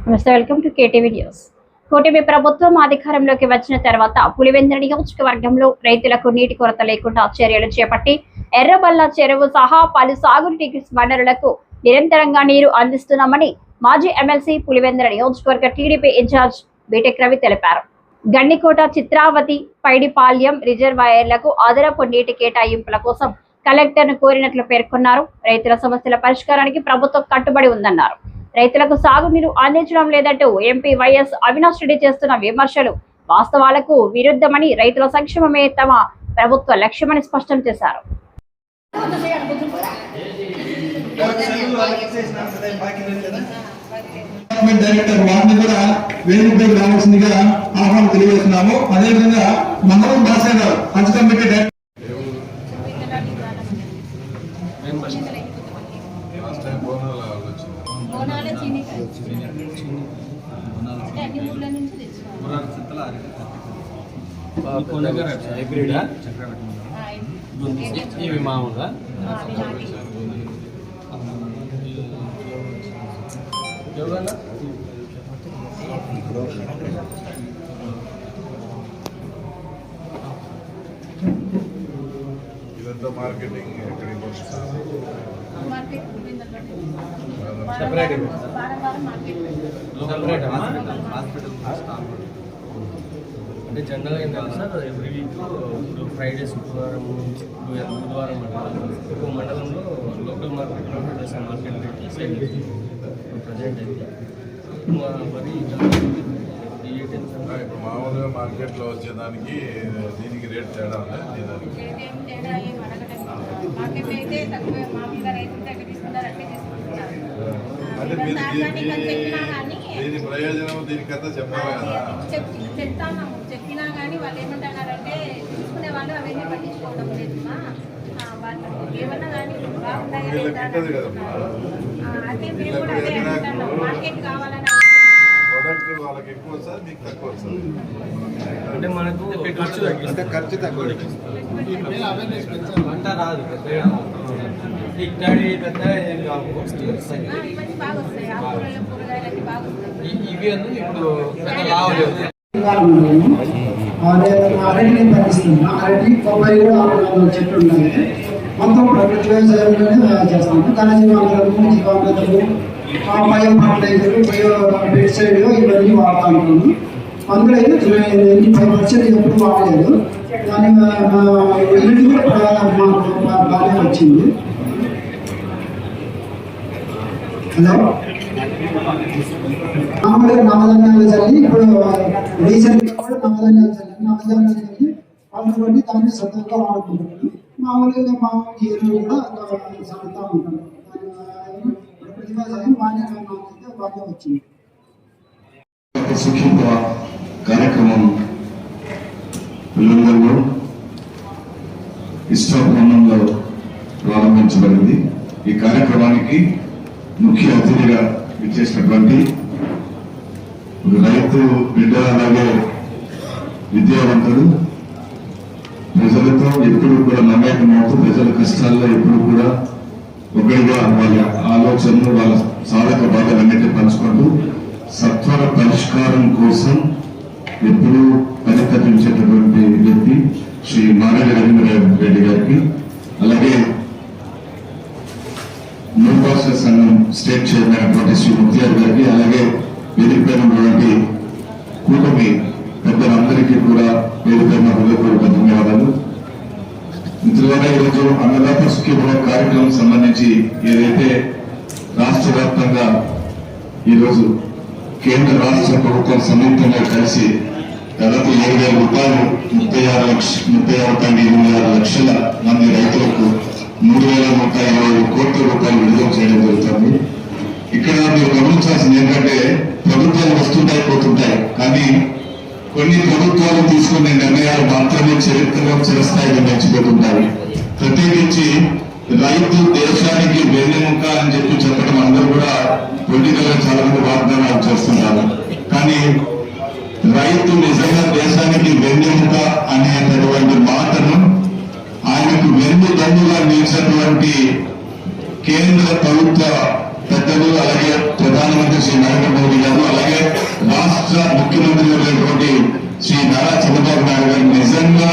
నమస్తే, welcome to KTV news. కూటమి ప్రభుత్వం అధికారంలోకి వచ్చిన తర్వాత పులివెందుల నియోజకవర్గంలో రైతులకు నీటి కొరత లేకుండా చర్యలు చేపట్టి ఎర్రబల్ల చెరువు సహా పలు సాగునీటి వనరులకు నిరంతరంగా నీరు అందిస్తున్నామని మాజీ ఎమ్మెల్సీ పులివెందుల నియోజకవర్గ టీడీపీ ఇన్ఛార్జ్ బీటెక్ రవి తెలిపారు. గండికోట, చిత్రావతి, పైడిపాల్యం రిజర్వాయర్లకు అదనపు నీటి కేటాయింపుల కోసం కలెక్టర్ను కోరినట్లు పేర్కొన్నారు. రైతుల సమస్యల పరిష్కారానికి ప్రభుత్వం కట్టుబడి ఉందన్నారు. రైతులకు సాగునీరు అందించడం లేదంటూ ఎంపీ వైఎస్ అవినాష్ రెడ్డి చేస్తున్న విమర్శలు వాస్తవాలకు విరుద్ధమని, రైతుల సంక్షేమమే తమ ప్రభుత్వ లక్ష్యమని స్పష్టం చేశారు. ఆహ్వానం తెలియజేస్తున్నాము. అదేవిధంగా మండలం భాష పంచ కమిటీ ఇవి మామూలుగా ఇదంతా మార్కెటింగ్ ఎక్కడికి వస్తుంది? అంటే జనరల్గా ఏం కాదు సార్, ఎవ్రీ వీక్ ఇప్పుడు ఫ్రైడే, శుక్రవారం, బుధవారం ఒక్కో మండలంలో లోకల్ మార్కెట్లో మార్కెట్ రేట్ సేల్ ప్రజెంట్ అయితే మరి ఇప్పుడు మామూలుగా మార్కెట్లో వచ్చేదానికి దీనికి రేట్ తేడా అంటే దీని ప్రయోజనం దీనికంతా చెప్పాలి కదా. చెప్పినా కానీ వాళ్ళు ఏమంటున్నారంటే తీసుకునే వాళ్ళు అవన్నీ పట్టించుకోవడం లేదు, ఏమన్నా కానీ మార్కెట్ కావాలని ప్రొడక్ట్ వాళ్ళకి ఎక్కువ వస్తుంది, మీకు తక్కువ వస్తుంది. అంటే మనకు ఖర్చు తక్కువ అంతా రాదు. ఇట్లాంటి పెద్ద ఇవి ఇప్పుడు పెద్ద లాభలేదు. అరటిని పండిస్తున్నా. అరటి, కొబ్బరి కూడా చెట్లు ఉన్నాయి. మొత్తం ప్రకృతి వ్యవసాయంలోనే చేస్తాము. ఘనజీవామృతము, జీవామృతము, బయో ఫర్టిలైజర్, బయో పెస్టిసైడ్ ఇవన్నీ వాడుతూ ఉంటాము. అందులో 85% ఎప్పుడు వాడలేదు. దాని ఇల్లు కూడా మాకు బాగానే వచ్చింది. హలో, మామూలుగా నవధాన్యాలు చల్లి ఇప్పుడు రీసెంట్గా కూడా నవధాన్యాలు చల్లి పంటలు పట్టి దాన్ని సొంతంగా వాడుకుంటున్నాను. మామూలుగా ఎరువులు కూడా చదువుతూ ఉంటాను. ప్రతిభాసాయం బాగా వచ్చింది. కార్యక్రమం పులివెందులలో ఇష్టభవనంలో ప్రారంభించబడింది. ఈ కార్యక్రమానికి ముఖ్య అతిథిగా ఇచ్చేసినటువంటి రైతు బిడ్డ, అలాగే విద్యావంతుడు, ప్రజలతో ఎప్పుడు కూడా మమేకమవుతూ ప్రజల కష్టాల్లో ఎప్పుడు కూడా ఒకటిగా వాళ్ళ ఆలోచనలు, వాళ్ళ సాధక బాధలన్నిటి పంచుకుంటూ సత్వర పరిష్కారం కోసం ఎప్పుడూ పరితపించేటటువంటి వ్యక్తి శ్రీ మారెడ్డి రవీంద్ర రెడ్డి గారికి, అలాగే నూపాస సంఘం స్టేట్ చైర్మన్ అయినటువంటి శ్రీ ముత్యార్ గారికి, అలాగే వేదికపైన ఉన్నటువంటి కూటమి పెద్దలందరికీ కూడా వేదికపైన హృదయపూర్వక ధన్యవాదాలు. మిత్రులారా, ఈరోజు అన్నదాత సుఖీభవ కార్యక్రమం సంబంధించి ఏదైతే రాష్ట్ర వ్యాప్తంగా ఈరోజు కేంద్ర రాష్ట్ర ప్రభుత్వం సంయుక్తంగా కలిసి దాదాపు 7,000 రూపాయలు 36,26 లక్షల మంది రైతులకు 3,120 కోట్ల రూపాయలు విడుదల చేయడం జరుగుతుంది. ఇక్కడ మీరు గమనించాల్సింది ఏంటంటే, ప్రభుత్వాలు వస్తుంటాయి, పోతుంటాయి, కానీ కొన్ని ప్రభుత్వాలు తీసుకునే నిర్ణయాలు మాత్రమే చరిత్రలో చిరస్థాయిగా నిలిచిపోతుంటాయి. ప్రత్యేకించి రైతు దేశానికి వెన్నెముక అని చెప్పడం అందరూ కూడా పొలిటికల్ గా చాలా మంది వాగ్దానాలు చేస్తుంటారు. కానీ రైతు నిజంగా దేశానికి వెన్నెముక అనేటటువంటి మాటను ఆయనకు వెన్నుదన్నుగా నిలిచినటువంటి కేంద్ర ప్రభుత్వ పెద్దలు, అలాగే ప్రధానమంత్రి శ్రీ నరేంద్ర మోదీ గారు, అలాగే రాష్ట్ర ముఖ్యమంత్రి అయినటువంటి శ్రీ నారా చంద్రబాబు నాయుడు గారు నిజంగా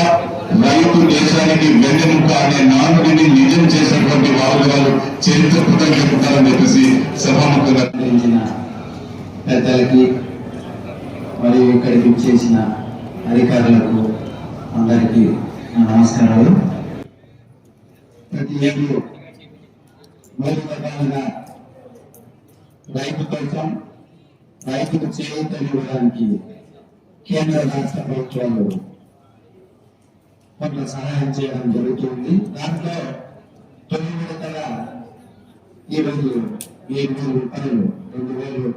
రైతు దేశానికి వెన్నెముక అనే నానుడిని నిజం చేసినటువంటి వాళ్ళు చరిత్ర కృతజ్ఞతని చెప్పేసి సభాముఖంగా పెద్దలకి మరియు ఇక్కడికి చేసిన అధికారులకు అందరికీ నా నమస్కారాలు. ప్రతి ఏడు 3 రకాలుగా రైతు కోసం రైతుకు చేయూతనివ్వడానికి కేంద్ర రాష్ట్ర ప్రభుత్వాలు కొంత సహాయం చేయడం జరుగుతుంది. దాంట్లో 9 విడతగా ఈరోజు 7,000 రూపాయలు 2,000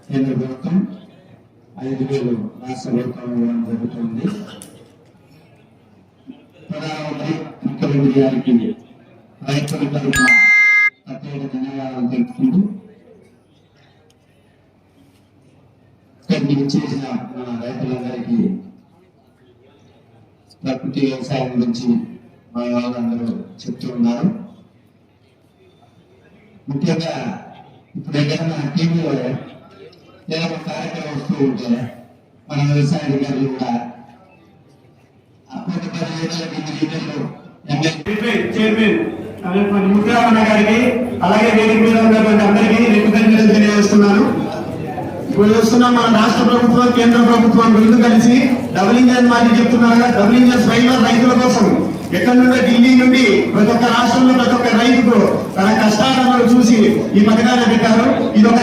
కేంద్ర ప్రభుత్వం 5,000 రాష్ట్ర ప్రభుత్వం ఇవ్వడం జరుగుతుంది. ప్రధానమంత్రి ముఖ్యమంత్రి గారికి రైతుల తరఫున ప్రత్యేక ధన్యవాదాలు తెలుపుకుంటూ ఇక్కడికి చేసిన మన రైతులందరికీ ప్రకృతి వ్యవసాయం గురించి మా వాళ్ళందరూ చెప్తూ ఉన్నారు. ముఖ్యంగా ఇప్పుడు ఏదైనా టీవీలో ఏదైనా కార్యక్రమం వస్తూ ఉంటే మన వ్యవసాయ అధికారులు కూడా చైర్మన్ ముద్రామణ గారికి అలాగే వేదిక మీద ఉన్నటువంటి అందరికీ కృతజ్ఞతలు తెలియజేస్తున్నాను. ఇప్పుడు చూస్తున్నాం మన రాష్ట్ర ప్రభుత్వం కేంద్ర ప్రభుత్వం రెండు కలిసి డబుల్ ఇంజన్ మాట చెప్తున్నారు కదా, డబుల్ ఇంజన్ స్పైనర్ రైతుల కోసం ఎక్కడి నుండి ఢిల్లీ నుండి ప్రతి ఒక్క రాష్ట్రంలో ప్రతి ఒక్క రైతుకు తన కష్టాలను చూసి ఈ పథకాన్ని పెట్టారు. ఇది ఒక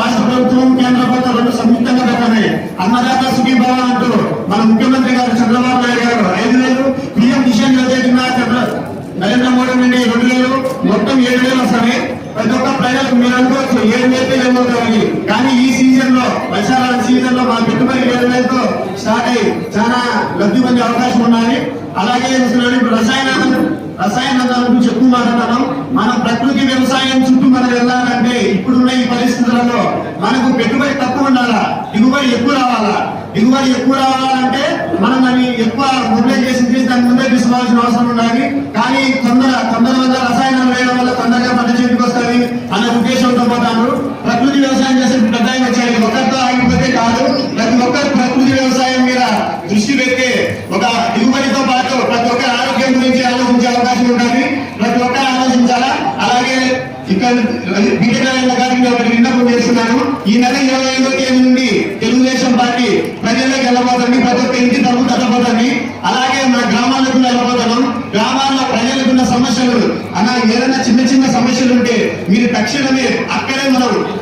రాష్ట్ర ప్రభుత్వం కేంద్ర ప్రభుత్వం రెండు సంయుక్తంగా పెట్టాయి. అన్నదాత సుఖీభావ అంటూ మన ముఖ్యమంత్రి గారు చంద్రబాబు నాయుడు గారు 5,000, పిఎం కిసాన్ యోజన నరేంద్ర మోడీ నుండి 2,000, మొత్తం 7,000 వస్తాయి. ప్రతి ఒక్క ప్రజలకు మీరు అనుకోవచ్చు 7,000 ఏమవుతామని, కానీ ఈ సీజన్ లో వర్షాల సీజన్ లో మా పెట్టుబడి 7,000తో స్టార్ట్ అయ్యి చాలా లబ్ధి పొందే అవకాశం ఉన్నాయి. అలాగే ఇప్పుడు రసాయనాల గురించి ఎక్కువ మాట్లాడతాం. మన ప్రకృతి వ్యవసాయం చుట్టూ మనం వెళ్ళాలంటే ఇప్పుడున్న ఈ పరిస్థితులలో మనకు పెట్టుబడి తక్కువ ఉండాలా, దిగుబడి ఎక్కువ రావాలా. దిగుబడి ఎక్కువ రావాలంటే మనం దాన్ని ఎక్కువ మొబైల్ చేసి దాని ముందే తీసుకోవాల్సిన అవసరం ఉండాలి. కానీ తొందరగా రసాయనాలు వేయడం వల్ల తొందరగా పంట చేతికి వస్తుంది అనే ఉద్దేశంతో పోతాను. ప్రకృతి వ్యవసాయం చేసే పెద్ద వచ్చాయి. ఒకరితో ఆగిపోతే కాదు, ప్రతి ఒక్కరు ప్రకృతి వ్యవసాయం మీద దృష్టి పెట్టి ఒక దిగుబడితో పాటు ప్రతి ఒక్కరి ఆరోగ్యం గురించి ఆలోచించే అవకాశం ఉంటుంది. ప్రతి ఒక్కరు ఆలోచించాలా. అలాగే ఇక్కడ బీటెక్ గారికి ఒకటి విన్నపం చేస్తున్నాను. ఈ నెల 25వ తేదీ నుండి తెలుగుదేశం పార్టీ ప్రజల్లోకి వెళ్ళబోతుంది, ప్రతి ఒక్క ఇంటి తరపు తగ్గబోతుంది. అలాగే మన గ్రామాలకు వెళ్ళబోతున్నాం. గ్రామాల్లో ప్రజలకు ఉన్న సమస్యలు ఏదైనా చిన్న సమస్యలు ఉంటే మీరు తక్షణమే అక్కడే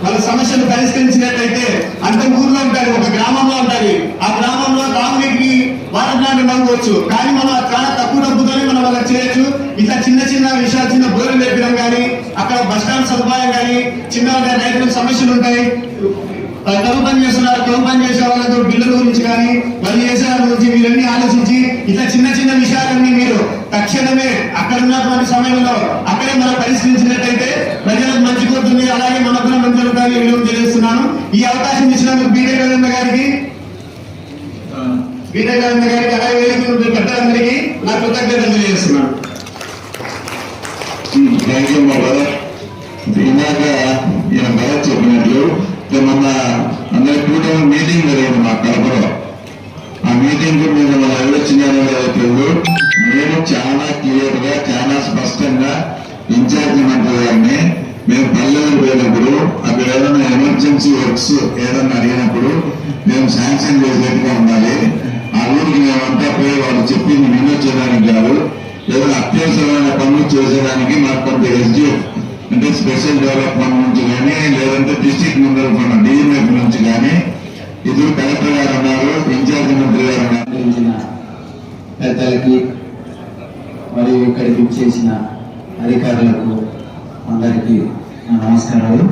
వాళ్ళ సమస్యలు పరిష్కరించినట్లయితే అంత ఊర్లో ఉంటారు, ఒక గ్రామంలో ఉంటారు. ఆ గ్రామంలో తాగునీటికి వాటర్ ప్లాంట్ నమ్ముకోవచ్చు, కానీ మనం చాలా తక్కువ డబ్బుతోనే మనం వాళ్ళకి చేయొచ్చు. ఇట్లా చిన్న విషయాలు, చిన్న బోర్లు లేపడం కానీ, అక్కడ బస్ స్టాండ్ సదుపాయం కానీ, చిన్న రైతులకు సమస్యలు ఉంటాయి. కరువు పని చేస్తున్నారు, కరువు పని చేసే వాళ్ళతో బిల్లుల గురించి కానీ వాళ్ళు చేసే వాళ్ళ గురించి మీరన్నీ ఆలోచించి ఇట్లా చిన్న విషయాలన్నీ మీరు తక్షణమే అక్కడ ఉన్నటువంటి సమయంలో అక్కడే మనం పరిష్కరించినట్టయితే ప్రజలకు మంచి కోరుతుంది. అలాగే మనకు మంచి జరుగుతాయని నేను తెలియజేస్తున్నాను. ఈ అవకాశం ఇచ్చినందుకు బీటెక్ గారికి అలాగే పెద్దలందరికీ నా కృతజ్ఞతలు తెలియజేస్తున్నాను. ఇందాక ఈయన భరత్ చెప్పినట్లు మొన్న అందరి కూటమి మీటింగ్ జరిగింది మా కడపలో. ఆ మీటింగ్ మీద మన ఆలోచనలు మేము చాలా క్లియర్ గా చాలా స్పష్టంగా ఇన్ఛార్జి మంత్రి గారిని మేము పల్లెలకు పోయినప్పుడు అక్కడ ఏదైనా ఎమర్జెన్సీ వర్క్స్ ఏదన్నా అడిగినప్పుడు మేము శాంక్షన్ చేసేట్టుగా ఉండాలి. ఆ ఊరికి మేమంతా పోయి వాళ్ళు చెప్పింది వినొచ్చేదానికి కాదు, ఏదైనా అత్యవసరమైన పనులు చేసేదానికి మాకు కొంత ఎస్డిఎఫ్ అంటే స్పెషల్ డెవలప్మెంట్ నుంచి కానీ, లేదంటే డిస్ట్రిక్ట్ ముందర మన డిఎంఎఫ్ నుంచి కానీ ఇది కలెక్టర్ గారు ఉన్నారు, ఇన్ఛార్జి మంత్రి గారు ఉన్నారు. పెద్దలకి మరియు ఇక్కడికి చేసిన అధికారులకు అందరికీ నా నమస్కారాలు.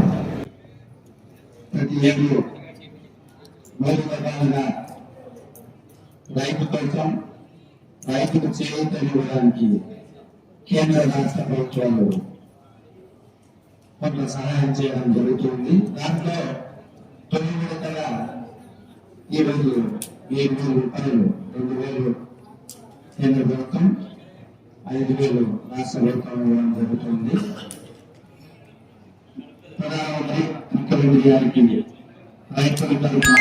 ప్రతి ఏడు 3 రకాలుగా రైతు కోసం రైతుకు చేయూతనివ్వడానికి కేంద్ర రాష్ట్ర ప్రభుత్వాలు కొంత సహాయం చేయడం జరుగుతుంది. దాంట్లో 9 విడతగా ఈరోజు 7,000 రూపాయలు 2,000 కేంద్ర ప్రభుత్వం 5,000 రాష్ట్ర ప్రభుత్వం ఇవ్వడం జరుగుతుంది. ప్రధానమంత్రి ముఖ్యమంత్రి గారికి రైతుల తరఫున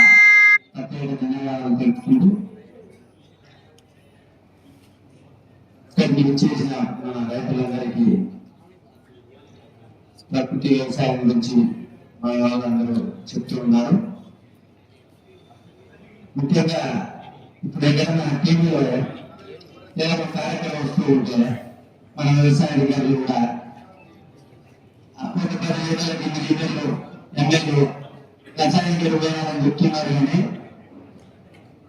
ఇచ్చేసిన మన రైతులందరికీ ప్రకృతి వ్యవసాయం గురించి మా వాళ్ళందరూ చెప్తూ ఉన్నారు. ముఖ్యంగా ఇప్పుడు ఏదైనా టీవీలో ఏదైనా కార్యక్రమం వస్తూ ఉంటే మన వ్యవసాయ అధికారులు కూడా అప్పటి 10 ఏళ్ళకి లీడర్లు ఎమ్మెల్యేలు రసాయనిక ఎరువులని చెప్తున్నారు. కానీ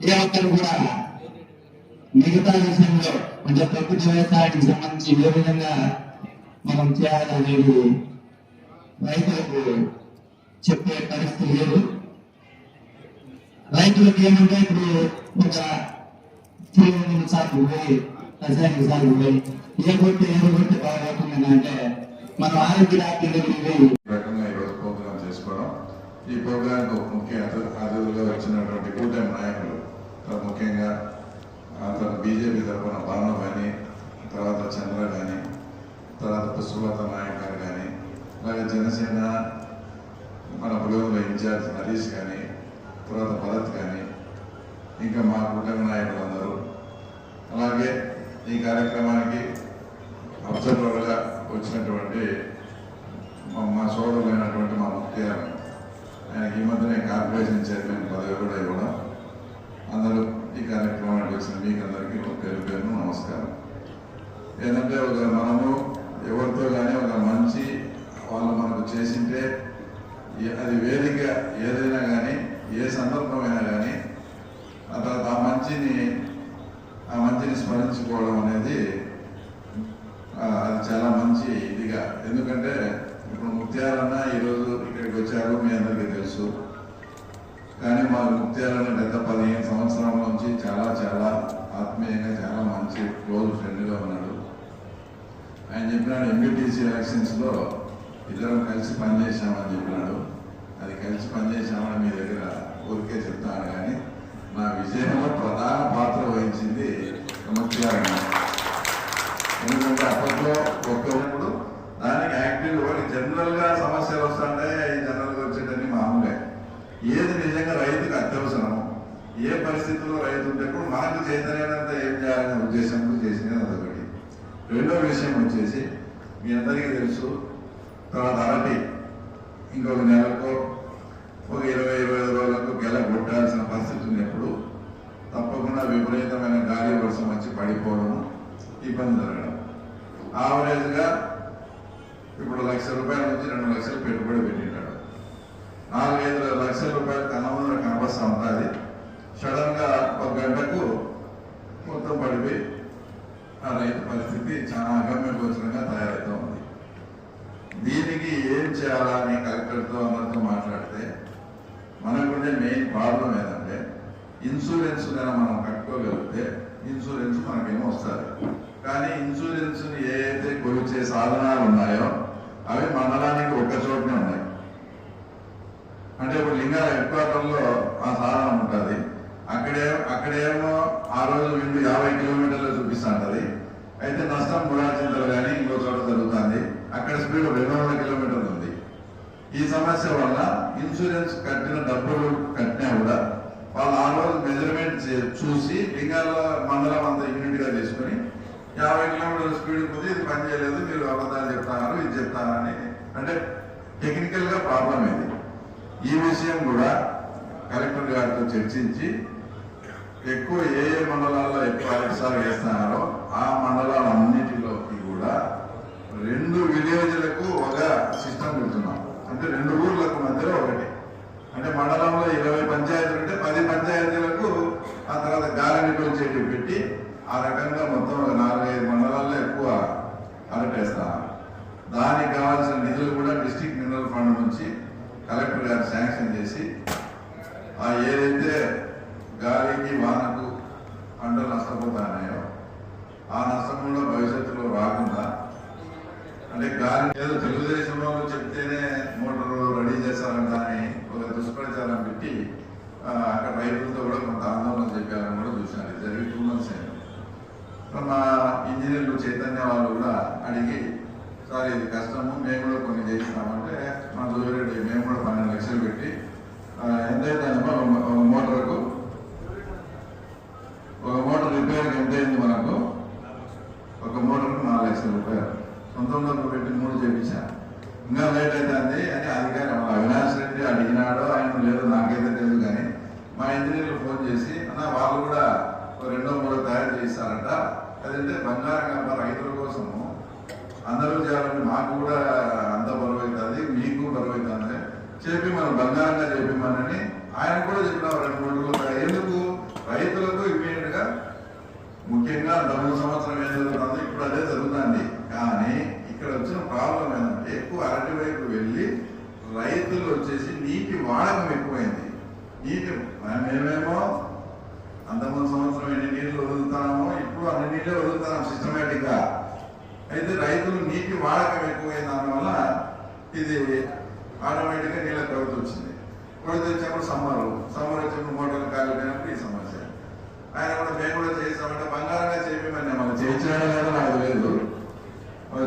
ఏ ఒక్కరు కూడా మిగతా విషయంలో అంటే ప్రకృతి వ్యవసాయానికి సంబంధించి ఏ విధంగా మనం చేయాలనేది రైతులకు చెప్పే పరిస్థితి లేదు. రైతులకు ఏమంటే ఇప్పుడు ఒక తీవ్రమైన సాగు పోయి రసాయనిక సాగు పోయి ఏ కొట్టి బాగుంటుందని అంటే మనం ఆరోగ్య డాక్టర్ దగ్గరికి పోయి రకంగా ఈరోజు ప్రోగ్రాం చేసుకోవడం. ఈ ప్రోగ్రాంకు ముఖ్య అతిథులుగా వచ్చినటువంటి కూటమి నాయకులు, ముఖ్యంగా తర్వాత బీజేపీ తరఫున భాను కానీ, తర్వాత చంద్ర కానీ, తర్వాత పుష్పలత నాయక్ గారు కానీ, అలాగే జనసేన మన పులివెందుల ఇన్ఛార్జ్ హరీష్ కానీ, తర్వాత భరత్ కానీ, ఇంకా మా కూటమి నాయకులందరూ, అలాగే ఈ కార్యక్రమానికి అబ్జర్వర్గా వచ్చినటువంటి మా సోదరులైనటువంటి మా ముఖ్యాలు, ఆయనకి ఈ మధ్యనే కార్పొరేషన్ చైర్మన్ పదవి కూడా ఇవ్వడం, అందరూ ఈ కార్యక్రమానికి వచ్చిన మీకు అందరికీ పేరు పేరును నమస్కారం. ఏంటంటే మనము ఎవరితో కానీ ఒక మంచి వాళ్ళు మనకు చేసింటే అది వేదిక ఏదైనా కానీ ఏ సందర్భమైనా కానీ ఆ తర్వాత ఆ మంచిని స్మరించుకోవడం అనేది అది చాలా మంచి ఇదిగా. ఎందుకంటే ఇప్పుడు ముత్యాలన్న ఈరోజు ఇక్కడికి వచ్చారు, మీ అందరికీ తెలుసు. కానీ మా ముత్యాలన్న గత 15 సంవత్సరాల నుంచి చాలా ఆత్మీయంగా చాలా మంచి క్లోజ్ ఫ్రెండ్గా ఉన్నాడు. ఆయన చెప్పినాడు ఎంపీటీసీ ఎలక్షన్స్లో ఇద్దరం కలిసి పనిచేసామని చెప్పినాడు. అది కలిసి పనిచేసామని మీ దగ్గర ఊరికే చెప్తాను, కానీ నా విజయంలో ప్రధాన పాత్ర వహించింది ముత్యాలన్న. ఎందుకంటే అప్పట్లో ఒక్కప్పుడు దానికి యాక్టివ్గా జనరల్గా సమస్యలు వస్తుంటాయి, ఈ జనరల్గా వచ్చేటన్ని మామూలే. ఏది నిజంగా రైతుకు అత్యవసరము, ఏ పరిస్థితుల్లో రైతు ఉంటే కూడా మనకు చైతన్యత ఏం చేయాలనే ఉద్దేశంతో చేసినది అదొకటి. రెండో విషయం వచ్చేసి మీ అందరికీ తెలుసు, తర్వాత అరటి ఇంకొక నెలకు ఒక 20-25 రోజులకు గెల కొట్టాల్సిన పరిస్థితి ఉన్నప్పుడు తప్పకుండా విపరీతమైన గాలి వర్షం వచ్చి పడిపోవడం, ఇబ్బంది జరగడం. ఆవరేజ్గా ఇప్పుడు ₹1,00,000 నుంచి 2 లక్షలు పెట్టుబడి పెట్టింటాడు. 4-5 లక్షల రూపాయలు కనబడుతూ కనబడుతూ ఉంటుంది. సడన్ గా 1 గంటకు మొత్తం పడిపోయి ఆ రైతు పరిస్థితి చాలా అగమ్యగోచరంగా తయారవుతూ ఉంది. దీనికి ఏం చేయాలని కలెక్టర్తో అందరితో మాట్లాడితే మనకుండే మెయిన్ ప్రాబ్లం ఏంటంటే ఇన్సూరెన్స్ కనుక మనం కట్టుకోగలిగితే ఇన్సూరెన్స్ మనకేమో వస్తుంది. కానీ ఇన్సూరెన్స్ ఏదైతే కొలిచే సాధనాలు ఉన్నాయో అవి మండలానికి ఒక చోటనే ఉన్నాయి. అంటే ఇప్పుడు లింగాల హెడ్ క్వార్టర్లో ఆ సాధనం ఉంటుంది, అక్కడేమో ఆ రోజు విందు 50 కిలోమీటర్లు చూపిస్తూ ఉంటుంది. అయితే నష్టం గురాచింతలు కానీ ఇంకో చోట జరుగుతుంది, అక్కడ స్పీడ్ 200 కిలోమీటర్లు ఉంది. ఈ సమస్య వల్ల ఇన్సూరెన్స్ కట్టిన డబ్బులు కట్టినా కూడా వాళ్ళు ఆ రోజు మెజర్మెంట్ చూసి లింగాల మండలం అంతా యూనిట్ గా తీసుకుని 50 కిలోమీటర్ల స్పీడ్ పోతే ఇది పని చేయలేదు, మీరు అబద్ధాలు చెప్తున్నారు, ఇది చెప్తారని, అంటే టెక్నికల్ గా ప్రాబ్లం ఇది. ఈ విషయం కూడా కలెక్టర్ గారితో చర్చించి ఎక్కువ ఏ మండలాల్లో ఎక్కువ అలెక్సాలు వేస్తున్నారో ఆ మండలాలన్నిటిలోకి కూడా 2 విలేజ్లకు ఒక సిస్టమ్ పెడుతున్నాం. అంటే 2 ఊర్లకు మధ్యలో ఒకటి. అంటే మండలంలో 20 పంచాయతీలు ఉంటే 10 పంచాయతీలకు ఆ తర్వాత గాలిని చెట్టు పెట్టి ఆ రకంగా మొత్తం 4-5 మండలాల్లో ఎక్కువ అరటేస్తాం. దానికి కావాల్సిన నిధులు కూడా డిస్ట్రిక్ట్ మినరల్ ఫండ్ నుంచి కలెక్టర్ గారు శాంక్షన్ చేసి ఆ ఏదైతే గాలికి వానకు పంటలు నష్టపోతున్నాయో ఆ నష్టం కూడా భవిష్యత్తులో రాకుండా, అంటే గాలి ఏదో తెలుగుదేశం వాళ్ళు చెప్తేనే మోటార్ రెడీ చేస్తారంట అని ఒక దుష్ప్రచారం పెట్టి అక్కడ రైతులతో కూడా కొంత ఆందోళన చెప్పారని కూడా చూశాను. ఇది జరిగి 2 months అయింది. మా ఇంజనీర్లు చైతన్య వాళ్ళు కూడా అడిగి, సార్ ఇది కష్టము, మేము కూడా కొన్ని చేసినామంటే మా జోగిరెడ్డి మేము కూడా 12 లక్షలు పెట్టి ఎంతైతే ఒక మోటార్ రిపేర్కి ఎంత అయింది మనకు, ఒక ఇంకా లేట్ అవుతుంది అని అధికారి అవినాష్ రెడ్డి అడిగినాడో ఆయన లేదో నాకైతే తెలియదు, కానీ మా ఇంజనీర్లు ఫోన్ చేసి అన్న వాళ్ళు కూడా 2-3 తయారు చేస్తారంట. అదంటే బంగారం కనుక రైతుల కోసము అందరూ చేయాలంటే మాకు కూడా అంత బరువు అవుతుంది, మీకు బరువు అవుతుంది చెప్పి మనం బంగారంగా చెప్పిమని ఆయన కూడా చెప్పినాం. 2-3 రోజులు ఎందుకు రైతులకు ఇమీడియట్ గా, ముఖ్యంగా 9 సంవత్సరం ఏం జరుగుతుంది ఇప్పుడు అదే జరుగుతుంది. కానీ ఇక్కడ వచ్చిన ప్రాబ్లం ఏంటంటే ఎక్కువ అరటి వైపు వెళ్ళి రైతులు వచ్చేసి నీటి వాడకం ఎక్కువైంది. నీటి మేమేమో అంతకుముందు సంవత్సరం ఎన్ని నీళ్లు వదులుతున్నామో ఇప్పుడు అన్ని నీళ్ళే వదులుతున్నాం సిస్టమేటిక్ గా. అయితే రైతులు నీటి వాడకం ఎక్కువైంది, దానివల్ల ఇది ఆటోమేటిక్ గా నీళ్ళ కొరత వచ్చింది. కొరత వచ్చినప్పుడు సమ్మర్ వచ్చినప్పుడు మోటార్లు కాలిపోయినప్పుడు ఈ సమస్య. ఆయన కూడా మేము కూడా చేసామంటే బంగారంగా చేయమని మనం చేయించాడా లేదా నాకు లేదు,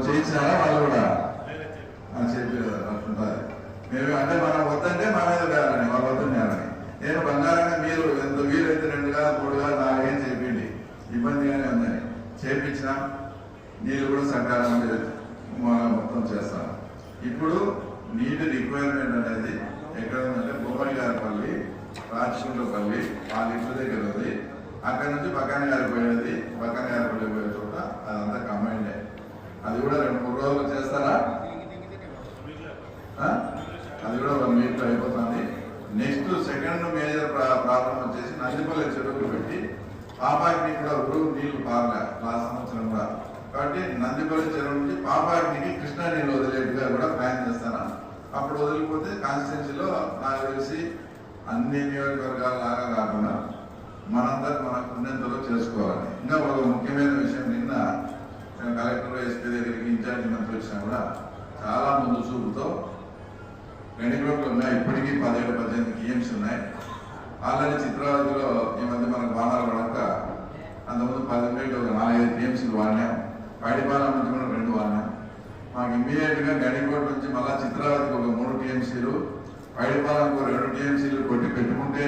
చేయించారా వాళ్ళు కూడా చెప్పారు అంటుంటారు. మేము అంటే మనం వద్దంటే మా మీద వేయాలని, వాళ్ళు వద్దనేయాలని. నేను బంగారంగా మీరు ఎంత వీలైతే 2 కాదు 3 కాదు 4 ఏం చేయండి, ఇబ్బందిగానే ఉందని చేయించినా నీళ్ళు కూడా సకాలంలో మొత్తం చేస్తాను. ఇప్పుడు నీటి రిక్వైర్మెంట్ అనేది ఎక్కడ ఉందంటే బొమ్మడిగారిపల్లి, రాజకుంటపల్లి వాళ్ళ ఇంటి దగ్గర ఉంది. అక్కడ నుంచి బకాని గారి పోయేది, బకాని గారిపల్లి పోయే చోట అదంతా కంబైండే. అది కూడా 2-3 రోజులు చేస్తారా? అది కూడా 1 వీక్ అయిపోతుంది. నెక్స్ట్ సెకండ్ మేజర్ ప్రాబ్లం వచ్చేసి నందిపల్లి చెరువులు పెట్టి పాపాగ్ని కూడా నీళ్లు పారలే లాస్ట్ సంవత్సరం కూడా. కాబట్టి నందిపల్లి చెరువు నుంచి పాపాగ్నికి కృష్ణా నీళ్ళు వదిలేట్టుగా కూడా ప్లాన్ చేస్తాను. అప్పుడు వదిలిపోతే కాన్స్టిట్యున్సీలో నాకు తెలిసి అన్ని నియోజకవర్గాల లాగా కాకుండా మనందరికి మనకు ఉన్నంతలో చేసుకోవాలి. ఇంకా ఒక ముఖ్యమైన విషయం, నిన్న కలెక్టర్ ఎస్పీ దగ్గరికి ఇన్ఛార్జి మంత్రి వచ్చినా కూడా చాలా ముందు చూపుతో గణికోట్లు ఉన్నాయి. ఇప్పటికీ 17-18 టీఎంసీ ఉన్నాయి. ఆల్రెడీ చిత్రావతిలో ఈ మధ్య మనకు వాహనాలు పడక అంతకుముందు 10 ఒక 4-5 టీఎంసీలు వాడినాం. పైడిపాలెం నుంచి కూడా 2 వాడినాం. మాకు ఇమ్మీడియట్ గా గణికోట నుంచి మళ్ళా చిత్రావతికి ఒక 3 టీఎంసీలు, పైడిపాలెంకు 2 టీఎంసీలు కొట్టి పెట్టుకుంటే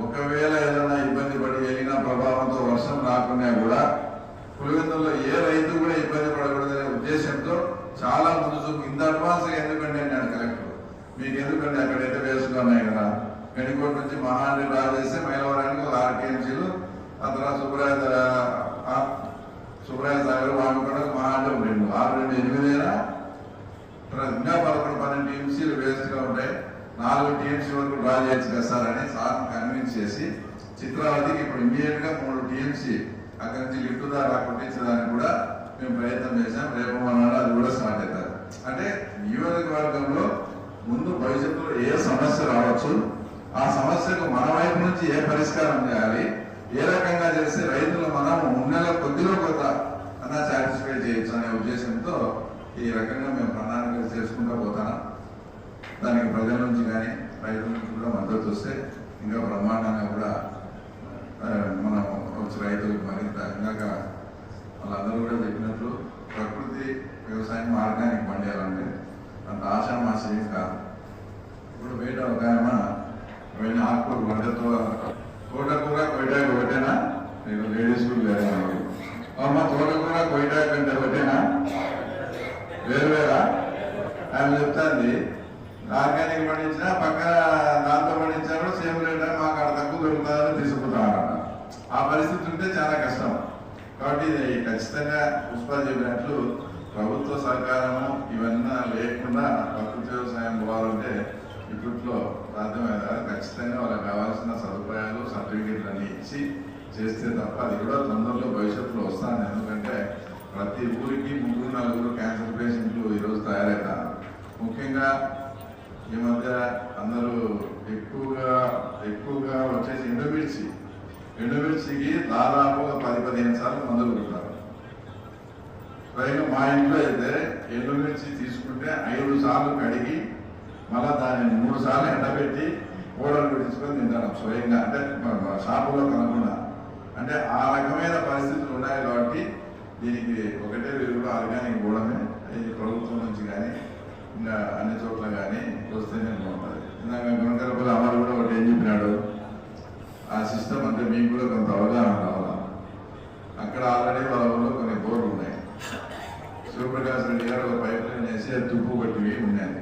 ఒకవేళ ఏదైనా ఇబ్బంది పడి వెళ్ళిన ప్రభావంతో వర్షం రాకున్నా కూడా పులివెందుల్లో ఏ రైతు కూడా ఇబ్బంది పడకూడదనే ఉద్దేశంతో చాలా ముందు చూపు. ఇంత అడ్వాన్స్ గా ఎందుకంటే అన్నాడు కలెక్టర్, మీకు ఎందుకంటే అక్కడైతే వేసుగా ఉన్నాయి కదా. గణికోట నుంచి మహాండి రాజేస్తే మైలవరానికి 6 టీఎంసీలు, ఆ తర్వాత సుబ్రాయ సాగర్ వాడుకోవడం మహాండి 2 6 2 8 అయినా ఇంకా 11-12 టీఎంసీలు వేస్ట్ గా ఉంటాయి. 4 టీఎంసీ వరకు డ్రా చేయొచ్చు కదా సార్ అని సార్ని కన్విన్స్ చేసి చిత్రావతికి ఇప్పుడు ఇమ్మీడియట్ గా 3 టీఎంసీ అక్కడి నుంచి లిఫ్ట్ ద్వారా కొట్టించడానికి కూడా మేము ప్రయత్నం చేశాం. రేపు మనాడు అది కూడా స్టార్ట్ అవుతారు. అంటే నియోజకవర్గంలో ముందు భవిష్యత్తులో ఏ సమస్య రావచ్చు, ఆ సమస్యకు మన వైపు నుంచి ఏ పరిష్కారం చేయాలి, ఏ రకంగా చేస్తే రైతులు మనం ఉన్నెల కొద్దిలో కొత్త అన్నా సాటిస్ఫై చేయొచ్చు అనే ఉద్దేశంతో ఈ రకంగా మేము ప్రణాళిక చేసుకుంటూ పోతాం. దానికి ప్రజల నుంచి కానీ రైతుల నుంచి కూడా మద్దతు వస్తే ఇంకా బ్రహ్మాండంగా కూడా మనం వచ్చి రైతులకు మరింత ఇంకా వాళ్ళందరూ కూడా చెప్పినట్లు ప్రకృతి వ్యవసాయం ఆర్గానిక్ పండియాలంటే అంత ఆశామాశయం కాదు. ఇప్పుడు బయట ఒక ఆయన ఆకుకూర పంటతో తోటకూర కొయ్యటాకు పెట్టేనా, నేను లేడీస్ కూడా లేదా అమ్మ తోటకూర కొయ్యటాకు కంటే పెట్టేనా వేరువేరా ఆయన చెప్తాంది. ఆర్గానిక్ పండించినా పక్కన దాంతో పండించినా కూడా సేమ్ రేట్ మాకు అక్కడ తక్కువ దొరుకుతుందని తీసుకుంటామన్నమాట. ఆ పరిస్థితి ఉంటే చాలా కష్టం. కాబట్టి ఇది ఖచ్చితంగా పుష్ప చెప్పినట్లు ప్రభుత్వ సహకారము ఇవన్నీ లేకుండా ప్రకృతి వ్యవసాయం పోవాలంటే ఇప్పట్లో సాధ్యమైంది కాదు. ఖచ్చితంగా వాళ్ళకి కావాల్సిన సదుపాయాలు సర్టిఫికేట్లు అన్ని ఇచ్చి చేస్తే తప్ప అది కూడా తొందరలో భవిష్యత్తులో వస్తాను. ఎందుకంటే ప్రతి ఊరికి 3-4 క్యాన్సర్ పేషెంట్లు ఈరోజు తయారవుతారు. ముఖ్యంగా ఈ మధ్య అందరూ ఎక్కువగా వచ్చేసి ఎండుమిర్చికి దాదాపు 10-15 సార్లు మందులు కొట్టారు. పైగా మా ఇంట్లో అయితే ఎండుమిర్చి తీసుకుంటే 5 సార్లు కడిగి మళ్ళా దాన్ని 3 సార్లు ఎండబెట్టి పౌడర్ పెట్టించుకొని తింటాను స్వయంగా. అంటే షాపులో కనుక్కున్నా. అంటే ఆ రకమైన పరిస్థితులు ఉన్నాయి. కాబట్టి దీనికి ఒకటే విరుగుడు ఆర్గానిక్ పోవడమే ఈ ప్రభుత్వం నుంచి కానీ ఇంకా అన్ని చోట్ల కానీ వస్తేనే బాగుంటుంది. ఇందాక గుణకరపల్లి అమలు కూడా ఒకటి ఏం చెప్పినాడు, ఆ సిస్టమ్ అంటే మీకు కూడా కొంత అవగాహన రావాలా. అక్కడ ఆల్రెడీ వాళ్ళ ఊళ్ళో కొన్ని బోర్లు ఉన్నాయి. శివప్రకాష్ రెడ్డి గారు ఒక పైప్ లైన్ వేసి ఇచ్చే తుప్పు పట్టివి ఉన్నాయి.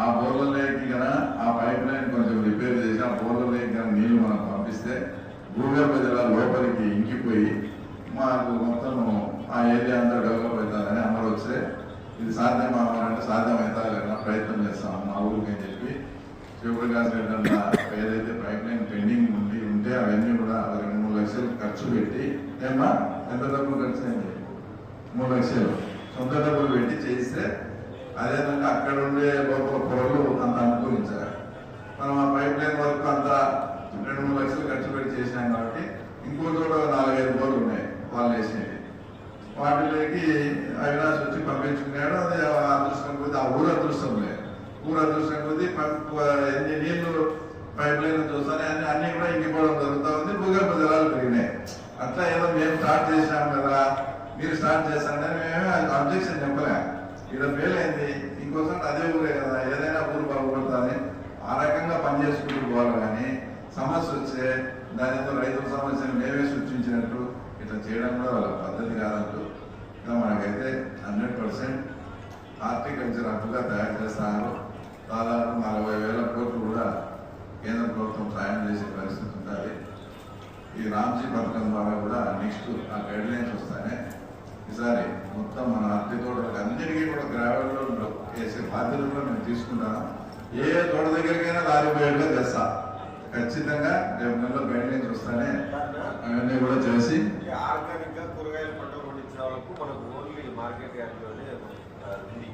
ఆ బోర్లలోకి కన్నా ఆ పైప్ లైన్ కొంచెం రిపేర్ చేసి ఆ బోర్లలోకి కానీ నీళ్లు మనం పంపిస్తే భూగర్భ జలాలు లోపలికి ఇంకిపోయి మాకు మొత్తం ఆ ఏరియా అంతా డెవలప్ అవుతుందని అమలు వస్తే ఇది సాధ్యం అవ్వాలంటే సాధ్యం అవుతా కదా ప్రయత్నం చేస్తాం మా ఊరికి అని చెప్పి శివప్రకాశ్ రెడ్డి అంతా ఏదైతే పైప్ లైన్ పెండింగ్ ఉంటే అవన్నీ కూడా 2-3 లక్షలు ఖర్చు పెట్టి ఏమా ఎంత డబ్బులు ఖర్చు అయింది 3 లక్షలు సొంత డబ్బులు పెట్టి చేయిస్తే అదేవిధంగా అక్కడ ఉండే లోపల పొరలు అంత అనుకూలించారు. మనం ఆ పైప్ లైన్ వరకు అంతా 2-3 లక్షలు ఖర్చు పెట్టి చేసినాం కాబట్టి ఇంకో చోట 4-5 బోర్లు ఉన్నాయి వాళ్ళు వేసినవి. వాటిలోకి అవినాష్ వచ్చి పంపించుకున్నాడు. అది అదృష్టం కొద్ది ఆ ఊరు అదృష్టం లేదు. ఊరు అదృష్టం కొద్ది ఎన్ని నీళ్లు పైప్ లైన్ చూస్తానే అన్ని కూడా ఇంకిపోవడం జరుగుతూ ఉంది. భూగర్భ జలాలు పెరిగినాయి. అట్లా ఏదో మేము స్టార్ట్ చేసినాం కదా మీరు స్టార్ట్ చేస్తారంటే మేమే అబ్జెక్షన్ చెప్పలే. ఇక్కడ ఫెయిల్ అయింది ఇంకోసారి అదే ఊరే కదా ఏదైనా ఊరు బాగుపడుతుంది ఆ రకంగా పనిచేసుకుంటూ పోవాలి. కానీ సమస్య వచ్చే దానితో రైతుల సమస్యను మేమే సృష్టించినట్టు ఇట్లా చేయడం కూడా వాళ్ళ పద్ధతి కాదంటూ ఇంకా మనకైతే 100% హార్టికల్చర్ హక్కుగా తయారు చేస్తున్నారు. దాదాపు 40,000 కోట్లు కూడా కేంద్ర ప్రభుత్వం సాయం చేసే పరిస్థితి ఉంటుంది. ఈ రామ్జీ పథకం ద్వారా కూడా నెక్స్ట్ ఆ గైడ్ లైన్స్ వస్తానే ఈసారి మొత్తం మన అరటి తోటలకు అన్నిటికీ కూడా గ్రావెల్లో వేసే బాధ్యత కూడా మేము తీసుకుంటాను. ఏ తోట దగ్గరికైనా లారీ పోయేట్టుగా చేస్తా. ఖచ్చితంగా రేపు నెలలో గైడ్ లైన్స్ వస్తానే అవన్నీ కూడా చేసి ఆర్గానిక్ గా కూరగాయలు పంట పండించిన వాళ్ళకు మనకు ఓన్లీ మార్కెట్ యార్డ్లోనే ఉంది.